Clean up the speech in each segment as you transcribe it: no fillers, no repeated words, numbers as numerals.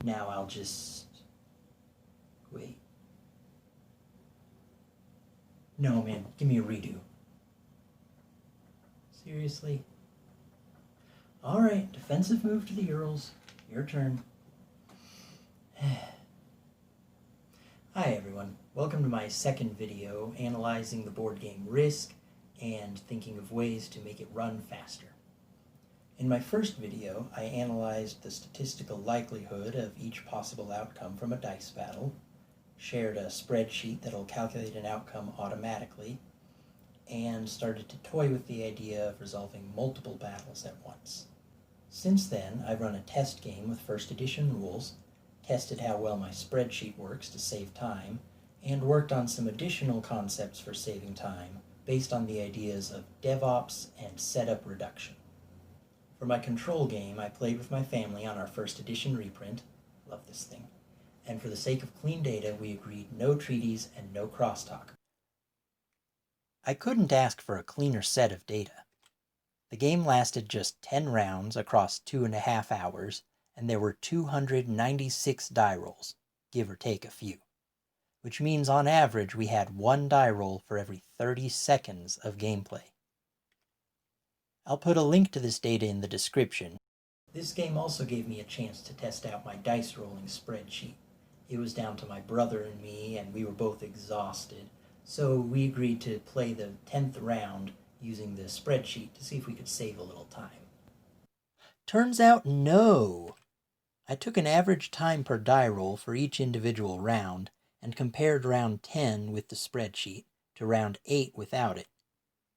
now I'll just... wait. No, man, give me a redo. Seriously? Alright, defensive move to the Earls. Your turn. Hi everyone, welcome to my second video analyzing the board game Risk and thinking of ways to make it run faster. In my first video, I analyzed the statistical likelihood of each possible outcome from a dice battle, shared a spreadsheet that'll calculate an outcome automatically, and started to toy with the idea of resolving multiple battles at once. Since then, I've run a test game with first edition rules, tested how well my spreadsheet works to save time, and worked on some additional concepts for saving time based on the ideas of devops and setup reduction. For my control game, I played with my family on our first edition reprint, love this thing, and for the sake of clean data, we agreed no treaties and no crosstalk. I couldn't ask for a cleaner set of data. The game lasted just 10 rounds across 2.5 hours, and there were 296 die rolls, give or take a few, which means on average we had 1 die roll for every 30 seconds of gameplay. I'll put a link to this data in the description. This game also gave me a chance to test out my dice rolling spreadsheet. It was down to my brother and me, and we were both exhausted, so we agreed to play the 10th round using the spreadsheet to see if we could save a little time. Turns out no! I took an average time per die roll for each individual round and compared round 10 with the spreadsheet to round 8 without it.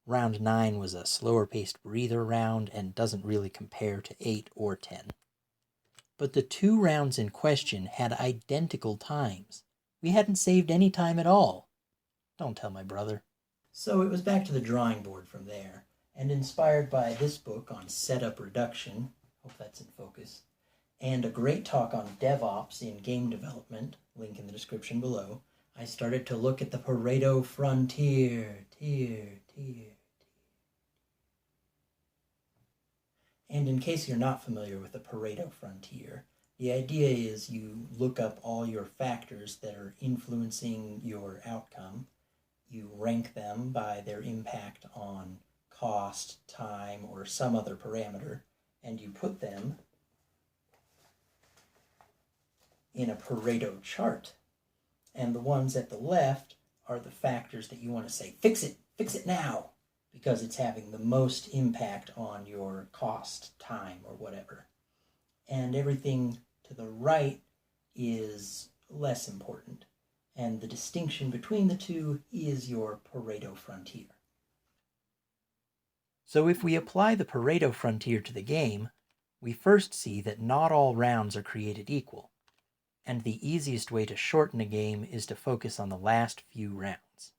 Round 9 was a slower-paced breather round and doesn't really compare to 8 or 10. But the 2 rounds in question had identical times. We hadn't saved any time at all. Don't tell my brother. So it was back to the drawing board from there, and inspired by this book on setup reduction, hope that's in focus, and a great talk on DevOps in game development, link in the description below, I started to look at the Pareto Frontier, And in case you're not familiar with the Pareto Frontier, the idea is you look up all your factors that are influencing your outcome, you rank them by their impact on cost, time, or some other parameter, and you put them in a Pareto chart. And the ones at the left are the factors that you want to say, fix it now, because it's having the most impact on your cost, time, or whatever. And everything to the right is less important. And the distinction between the two is your Pareto Frontier. So if we apply the Pareto Frontier to the game, we first see that not all rounds are created equal, and the easiest way to shorten a game is to focus on the last few rounds.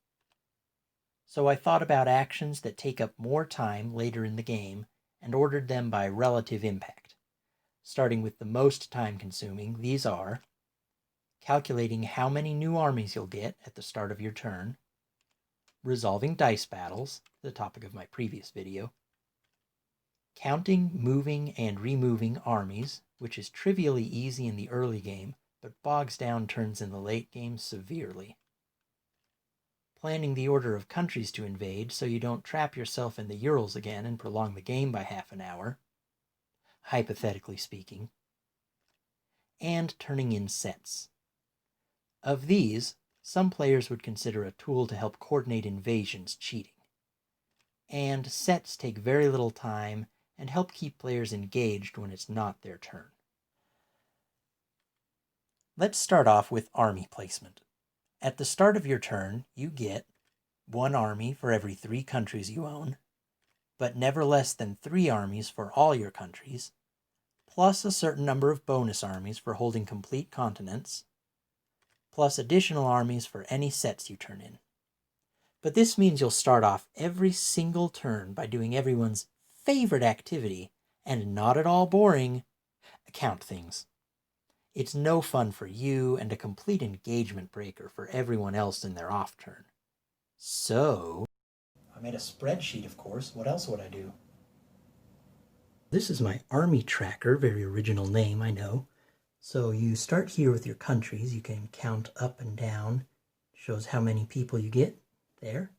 So I thought about actions that take up more time later in the game and ordered them by relative impact. Starting with the most time-consuming, these are calculating how many new armies you'll get at the start of your turn, resolving dice battles, the topic of my previous video, counting, moving, and removing armies, which is trivially easy in the early game, but bogs down turns in the late game severely, planning the order of countries to invade so you don't trap yourself in the Urals again and prolong the game by half an hour, hypothetically speaking, and turning in sets. Of these, some players would consider a tool to help coordinate invasions cheating. And sets take very little time and help keep players engaged when it's not their turn. Let's start off with army placement. At the start of your turn, you get 1 army for every 3 countries you own, but never less than 3 armies for all your countries, plus a certain number of bonus armies for holding complete continents, plus additional armies for any sets you turn in. But this means you'll start off every single turn by doing everyone's favorite activity, and not at all boring, count things. It's no fun for you and a complete engagement breaker for everyone else in their off turn. So, I made a spreadsheet, of course. What else would I do? This is my army tracker, very original name, I know. So you start here with your countries. You can count up and down. Shows how many people you get there.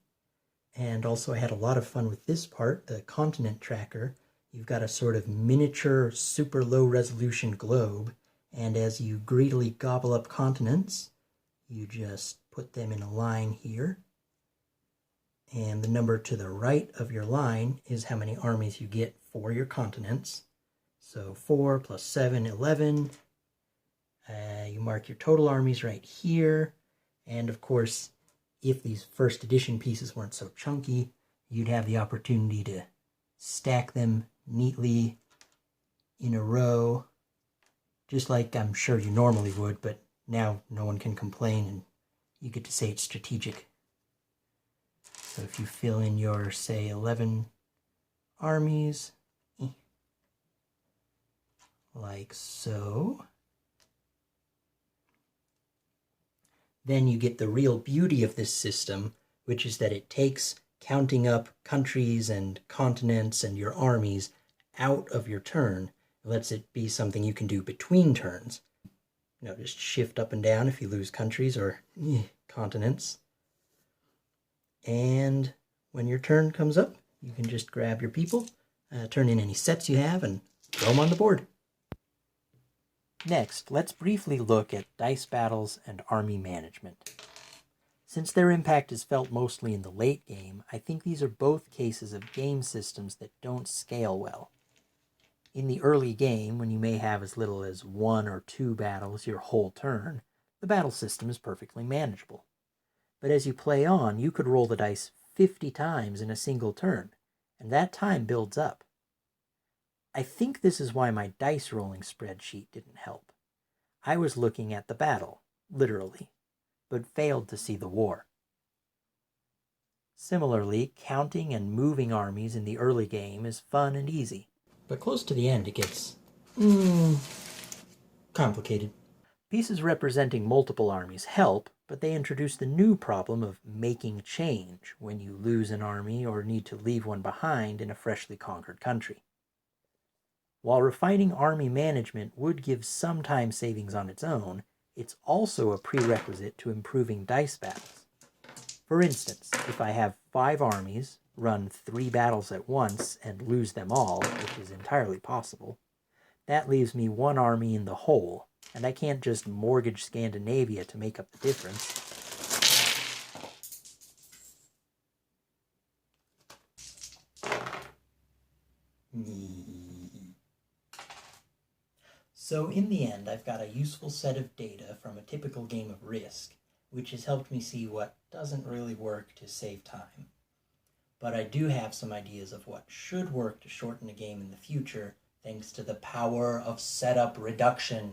And also I had a lot of fun with this part, the continent tracker. You've got a sort of miniature, super low resolution globe. And as you greedily gobble up continents, you just put them in a line here. And the number to the right of your line is how many armies you get for your continents. So 4 plus 7, 11. You mark your total armies right here. And of course, if these first edition pieces weren't so chunky, you'd have the opportunity to stack them neatly in a row, just like I'm sure you normally would, but now no one can complain and you get to say it's strategic. So if you fill in your, say, 11 armies, like so, then you get the real beauty of this system, which is that it takes counting up countries and continents and your armies out of your turn. It lets it be something you can do between turns. Just shift up and down if you lose countries or continents. And when your turn comes up, you can just grab your people, turn in any sets you have, and throw them on the board. Next, let's briefly look at dice battles and army management. Since their impact is felt mostly in the late game, I think these are both cases of game systems that don't scale well. In the early game, when you may have as little as 1 or 2 battles your whole turn, the battle system is perfectly manageable. But as you play on, you could roll the dice 50 times in a single turn, and that time builds up. I think this is why my dice rolling spreadsheet didn't help. I was looking at the battle, literally, but failed to see the war. Similarly, counting and moving armies in the early game is fun and easy, but close to the end it gets complicated. Pieces representing multiple armies help, but they introduce the new problem of making change when you lose an army or need to leave one behind in a freshly conquered country. While refining army management would give some time savings on its own, it's also a prerequisite to improving dice battles. For instance, if I have 5 armies, run 3 battles at once, and lose them all, which is entirely possible, that leaves me 1 army in the hole, and I can't just mortgage Scandinavia to make up the difference. So in the end, I've got a useful set of data from a typical game of Risk, which has helped me see what doesn't really work to save time. But I do have some ideas of what should work to shorten a game in the future, thanks to the power of setup reduction.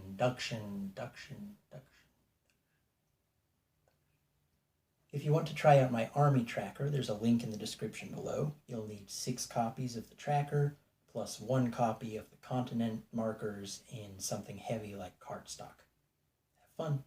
If you want to try out my army tracker, there's a link in the description below. You'll need 6 copies of the tracker, plus 1 copy of the continent markers in something heavy like cardstock. Have fun!